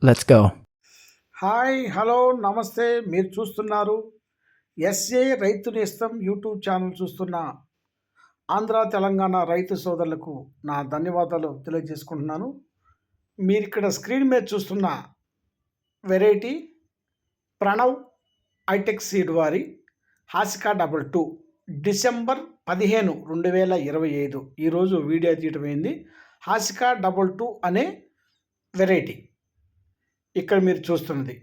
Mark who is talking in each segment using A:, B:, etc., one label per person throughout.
A: Let's go.
B: Hi hello నమస్తే. మీరు చూస్తున్నారు ఎస్ఏ రైతు నేస్తం యూట్యూబ్ ఛానల్ చూస్తున్న ఆంధ్ర తెలంగాణ రైతు సోదరులకు నా ధన్యవాదాలు తెలియజేసుకుంటున్నాను. మీరు ఇక్కడ స్క్రీన్ మీద చూస్తున్న వెరైటీ ప్రణవ్ హైటెక్ సీడ్ వారి హాసికా 22 డిసెంబర్ 15, 2025 ఈరోజు వీడియో తీయటం అయింది. హాసికా 22 అనే వెరైటీ ఇక్కడ మీరు చూస్తున్నది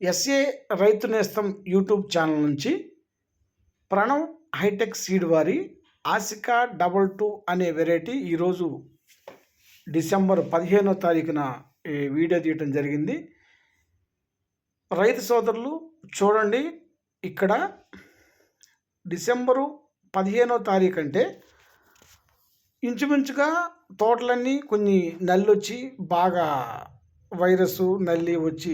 B: ఎస్ఏ రైతు నేస్తం యూట్యూబ్ ఛానల్ నుంచి ప్రణవ్ హైటెక్ సీడ్ వారి ఆసికా 22 అనే వెరైటీ ఈరోజు డిసెంబర్ 15వ తారీఖున ఈ వీడియో తీయటం జరిగింది. రైతు సోదరులు చూడండి, ఇక్కడ డిసెంబరు 15వ తారీఖు అంటే ఇంచుమించుగా తోటలన్నీ కొన్ని నల్లి వచ్చి బాగా వైరస్ నల్లి వచ్చి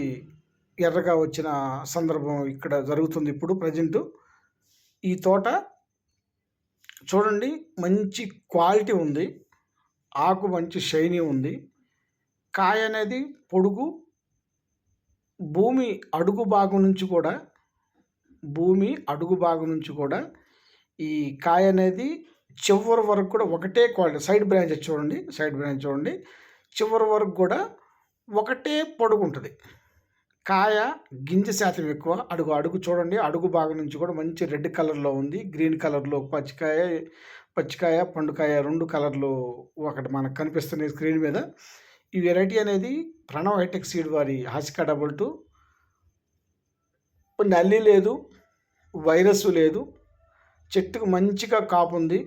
B: ఎర్రగా వచ్చిన సందర్భం ఇక్కడ జరుగుతుంది. ఇప్పుడు ప్రజెంటు ఈ తోట చూడండి, మంచి క్వాలిటీ ఉంది, ఆకు మంచి షైనీ ఉంది, కాయ అనేది పొడుగు, భూమి అడుగు భాగం నుంచి కూడా ఈ కాయ అనేది చివరి వరకు కూడా ఒకటే క్వాలిటీ. సైడ్ బ్రాంచ్ చూడండి, చివరి వరకు కూడా ఒకటే పొడుగు ఉంటుంది. కాయ గింజ శాతం ఎక్కువ. అడుగు చూడండి, అడుగు భాగం నుంచి కూడా మంచి రెడ్ కలర్లో ఉంది, గ్రీన్ కలర్లో పచ్చికాయ పండుకాయ 2 కలర్లు ఒకటి మనకు కనిపిస్తున్నాయి స్క్రీన్ మీద. ఈ వెరైటీ అనేది ప్రణవ్ హైటెక్ సీడ్ వారి హాసికా 22. నల్లి లేదు, వైరస్ లేదు, చెట్టుకు మంచిగా కాపు ఉంది,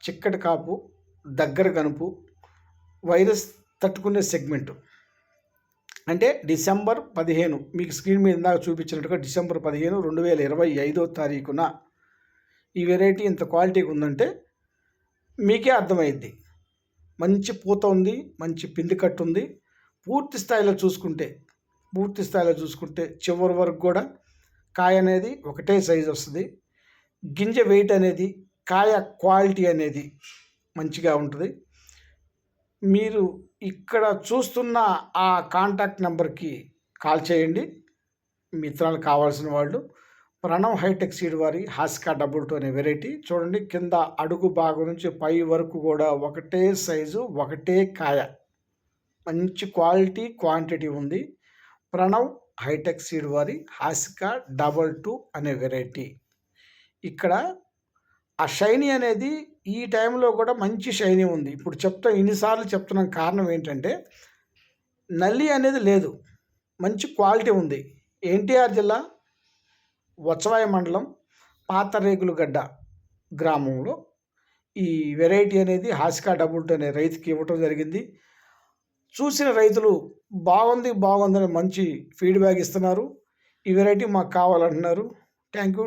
B: చిక్కటి కాపు, దగ్గర గనుపు, వైరస్ తట్టుకునే సెగ్మెంటు. అంటే డిసెంబర్ 15 మీకు స్క్రీన్ మీద ఇందాక చూపించినట్టుగా డిసెంబర్ 15, 2025 తారీఖున ఈ వెరైటీ ఇంత క్వాలిటీగా ఉందంటే మీకే అర్థమైద్ది. మంచి పూత ఉంది, మంచి పిండి కట్టు ఉంది. పూర్తి స్థాయిలో చూసుకుంటే చివరి వరకు కూడా కాయ అనేది ఒకటే సైజు వస్తుంది. గింజ వెయిట్ అనేది, కాయ క్వాలిటీ అనేది మంచిగా ఉంటుంది. మీరు ఇక్కడ చూస్తున్న ఆ కాంటాక్ట్ నెంబర్కి కాల్ చేయండి. మిత్రాలు కావాల్సిన వాళ్ళు. ప్రణవ్ హైటెక్ సీడ్ వారి హాసికా 22 అనే వెరైటీ చూడండి, కింద అడుగు భాగం నుంచి పై వరకు కూడా ఒకటే సైజు, ఒకటే కాయ, మంచి క్వాలిటీ క్వాంటిటీ ఉంది. ప్రణవ్ హైటెక్ సీడ్ వారి హాసికా 22 అనే వెరైటీ. ఇక్కడ ఆ షైనీ అనేది ఈ టైంలో కూడా మంచి షైనీ ఉంది. ఇప్పుడు ఇన్నిసార్లు చెప్తున్నాం, కారణం ఏంటంటే నల్లి అనేది లేదు, మంచి క్వాలిటీ ఉంది. ఎన్టీఆర్ జిల్లా వత్సవాయ మండలం పాతరేగులగడ్డ గ్రామంలో ఈ వెరైటీ అనేది హాసికా 22 అనే రైతుకి ఇవ్వటం జరిగింది. చూసిన రైతులు బాగుందని మంచి ఫీడ్బ్యాక్ ఇస్తున్నారు. ఈ వెరైటీ మాకు కావాలంటున్నారు. Thank you.